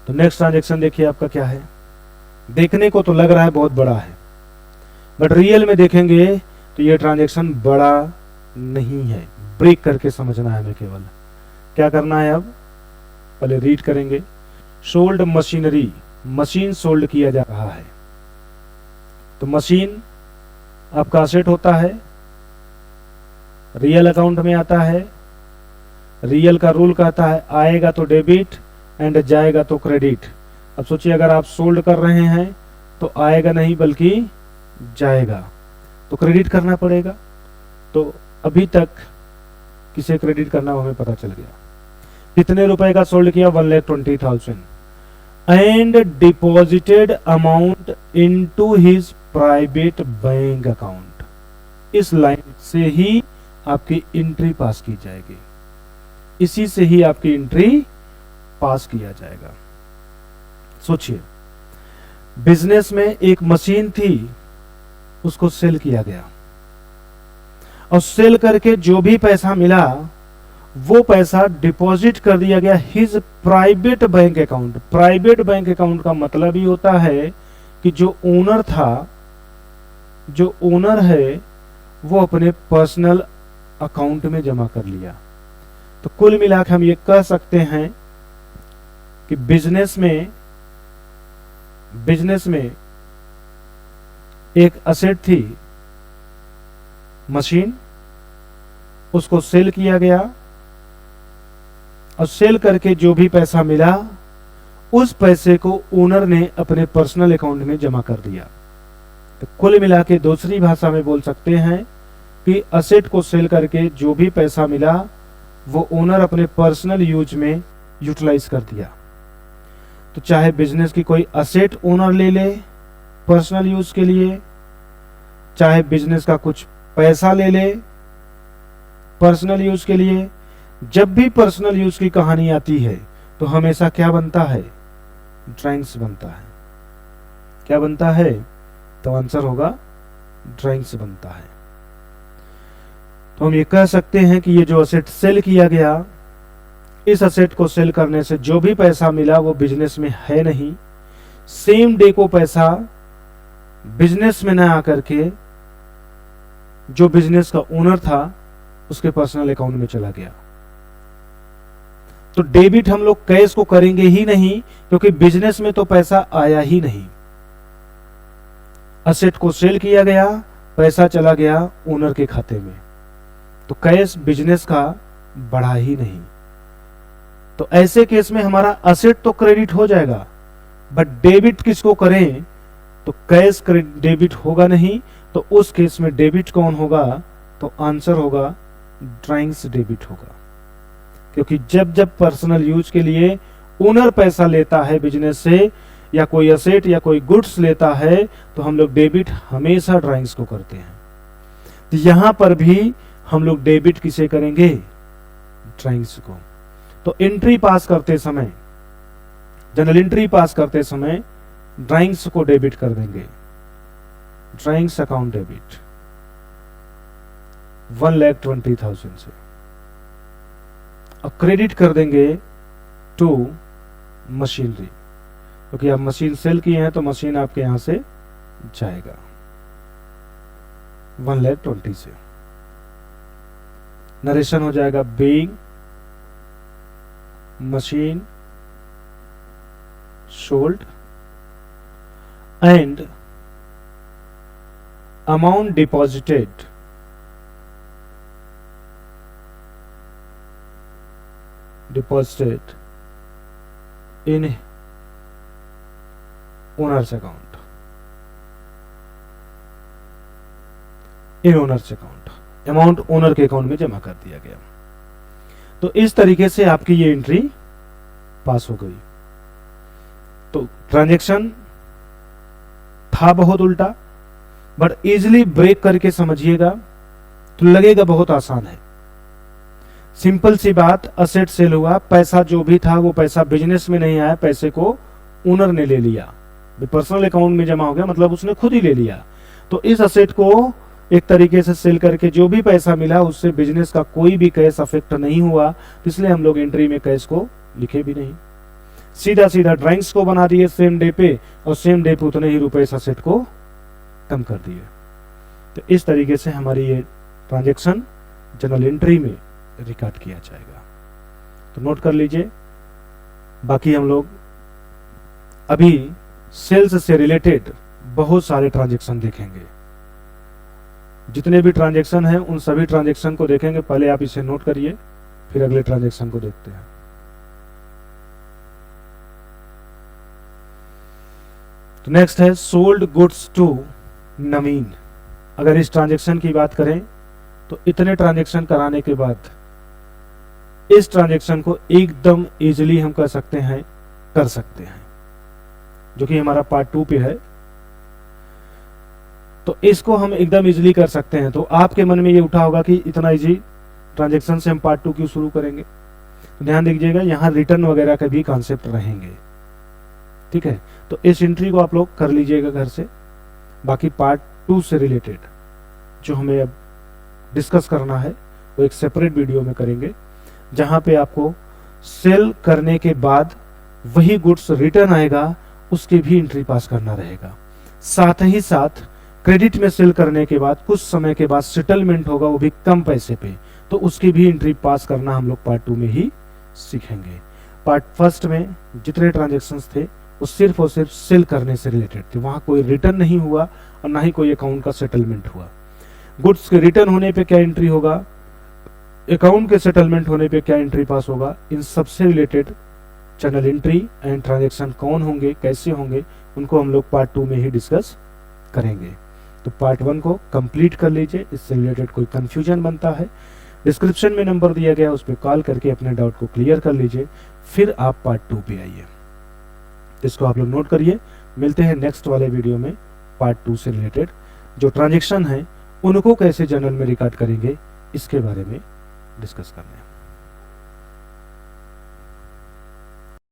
तो next transaction देखिए आपका क्या है। देखने को तो लग रहा है बहुत बड़ा है, बट रियल में देखेंगे तो ये ट्रांजैक्शन बड़ा नहीं है। ब्रेक करके समझना है हमें केवल। क्या करना है, अब पहले रीड करेंगे। सोल्ड मशीनरी, मशीन सोल्ड किया जा रहा है। तो मशीन आपका असेट होता है, रियल अकाउंट में आता है। रियल का रूल कहता है आएगा तो डेबिट एंड जाएगा तो क्रेडिट। अब सोचिए अगर आप सोल्ड कर रहे हैं तो आएगा नहीं बल्कि जाएगा, तो क्रेडिट करना पड़ेगा। तो अभी तक किसे क्रेडिट करना हमें पता चल गया। कितने रुपए का सोल्ड किया, 1,20,000 and deposited amount into his private bank account. इस लाइन से ही आपकी एंट्री पास की जाएगी, इसी से ही आपकी एंट्री पास किया जाएगा। सोचिए बिजनेस में एक मशीन थी, उसको सेल किया गया और सेल करके जो भी पैसा मिला वो पैसा डिपॉजिट कर दिया गया his private bank account. Private bank account का मतलब ही होता है कि जो ओनर था, जो ओनर है, वो अपने पर्सनल अकाउंट में जमा कर लिया। तो कुल मिलाकर हम ये कह सकते हैं कि बिजनेस में एक असेट थी मशीन, उसको सेल किया गया और सेल करके जो भी पैसा मिला उस पैसे को ओनर ने अपने पर्सनल अकाउंट में जमा कर दिया। तो कुल मिला के दूसरी भाषा में बोल सकते हैं कि असेट को सेल करके जो भी पैसा मिला वो ओनर अपने पर्सनल यूज में यूटिलाइज कर दिया। तो चाहे बिजनेस की कोई असेट ओनर ले ले पर्सनल यूज के लिए, चाहे बिजनेस का कुछ पैसा ले ले पर्सनल यूज के लिए, जब भी पर्सनल यूज की कहानी आती है तो हमेशा क्या बनता है, ड्राइंग्स बनता है। क्या बनता है, तो आंसर होगा ड्राइंग्स बनता है। तो हम ये कह सकते हैं कि ये जो असेट सेल किया गया, इस असेट को सेल करने से जो भी पैसा मिला वो बिजनेस में है नहीं। सेम डे को पैसा बिजनेस में न आकर के जो बिजनेस का ओनर था उसके पर्सनल अकाउंट में चला गया। तो डेबिट हम लोग कैश को करेंगे ही नहीं, क्योंकि बिजनेस में तो पैसा आया ही नहीं। असेट को सेल किया गया, पैसा चला गया ओनर के खाते में, तो कैश बिजनेस का बढ़ा ही नहीं। तो ऐसे केस में हमारा असेट तो क्रेडिट हो जाएगा, बट डेबिट किसको करें, तो कैश डेबिट होगा नहीं। तो उस केस में डेबिट कौन होगा, तो आंसर होगा ड्राइंग्स डेबिट होगा। क्योंकि जब जब पर्सनल यूज के लिए ओनर पैसा लेता है बिजनेस से, या कोई असेट या कोई गुड्स लेता है, तो हम लोग डेबिट हमेशा ड्राइंग्स को करते हैं। तो यहां पर भी हम लोग डेबिट किसे करेंगे, ड्राइंग्स को। तो एंट्री पास करते समय, जनरल एंट्री पास करते समय ड्राइंग्स को डेबिट कर देंगे। ड्राइंग्स अकाउंट डेबिट 1,20,000 से, और क्रेडिट कर देंगे टू मशीनरी, क्योंकि आप मशीन सेल किए हैं तो मशीन आपके यहां से जाएगा 1,20,000 से। नरेशन हो जाएगा being machine sold and amount deposited in owner's account, amount owner के अकाउंट में जमा कर दिया गया। तो इस तरीके से आपकी ये एंट्री पास हो गई। तो ट्रांजैक्शन था बहुत उल्टा, बट इजीली ब्रेक करके समझिएगा तो लगेगा बहुत आसान है। सिंपल सी बात, असेट सेल हुआ, पैसा जो भी था वो पैसा बिजनेस में नहीं आया, पैसे को ओनर ने ले लिया, पर्सनल अकाउंट में जमा हो गया, मतलब उसने खुद ही ले लिया। तो इस असेट को एक तरीके से सेल करके जो भी पैसा मिला उससे बिजनेस का कोई भी कैश अफेक्ट नहीं हुआ, तो इसलिए हम लोग एंट्री में कैश को लिखे भी नहीं। सीधा सीधा ड्राइंग्स को बना दिए सेम डे पे, और सेम डे पे उतने ही रुपए इस असेट को कम कर दिए। तो इस तरीके से हमारी ये ट्रांजैक्शन जर्नल एंट्री में रिकॉर्ड किया जाएगा। तो नोट कर लीजिए। बाकी हम लोग अभी सेल्स से रिलेटेड बहुत सारे ट्रांजैक्शन देखेंगे। जितने भी ट्रांजैक्शन हैं उन सभी ट्रांजैक्शन को देखेंगे। पहले आप इसे नोट करिए, फिर अगले ट्रांजैक्शन को देखते हैं। तो नेक्स्ट है सोल्ड गुड्स टू नवीन। अगर इस ट्रांजैक्शन की बात करें तो इतने ट्रांजैक्शन कराने के बाद इस ट्रांजैक्शन को एकदम इजीली हम कर सकते हैं, जो कि हमारा पार्ट 2 पे है। तो इसको हम एकदम इजीली कर सकते हैं। तो आपके मन में ये उठा होगा कि इतना इजी ट्रांजैक्शन से हम पार्ट 2 क्यों शुरू करेंगे। तो ध्यान दीजिएगा, यहाँ रिटर्न वगैरह के भी कॉन्सेप्ट रहेंगे, ठीक है। तो इस एंट्री को आप लोग कर लीजिएगा घर से। बाकी पार्ट 2 से रिलेटेड जो हमें अब डिस्कस करना है वो एक सेपरेट वीडियो में करेंगे, जहां पे आपको सेल करने के बाद वही गुड्स रिटर्न आएगा उसकी भी एंट्री पास करना रहेगा। साथ ही साथ क्रेडिट में सेल करने के बाद कुछ समय के बाद सेटलमेंट होगा, वो भी कम पैसे पे, तो उसकी भी एंट्री पास करना हम लोग पार्ट 2 में ही सीखेंगे। पार्ट 1 में जितने ट्रांजेक्शन्स थे वो सिर्फ और सिर्फ सेल करने से रिलेटेड थे। वहां कोई रिटर्न नहीं हुआ और ना ही कोई अकाउंट का सेटलमेंट हुआ। गुड्स के रिटर्न होने पे क्या एंट्री होगा, अकाउंट के सेटलमेंट होने पे क्या एंट्री पास होगा, इन सबसे related channel entry and transaction कौन होंगे, कैसे होंगे, उनको हम लोग पार्ट 2 में ही डिस्कस करेंगे। तो पार्ट 1 को कंप्लीट कर लीजिए। इससे रिलेटेड कोई कंफ्यूजन बनता है, डिस्क्रिप्शन में नंबर दिया गया, उस पर कॉल करके अपने डाउट को क्लियर कर लीजिए, फिर आप पार्ट 2 पे आइए। इसको आप लोग नोट करिए। मिलते हैं नेक्स्ट वाले वीडियो में पार्ट 2 से रिलेटेड जो ट्रांजैक्शन है उनको कैसे जर्नल में रिकॉर्ड करेंगे इसके बारे में डिस्कस करने हैं।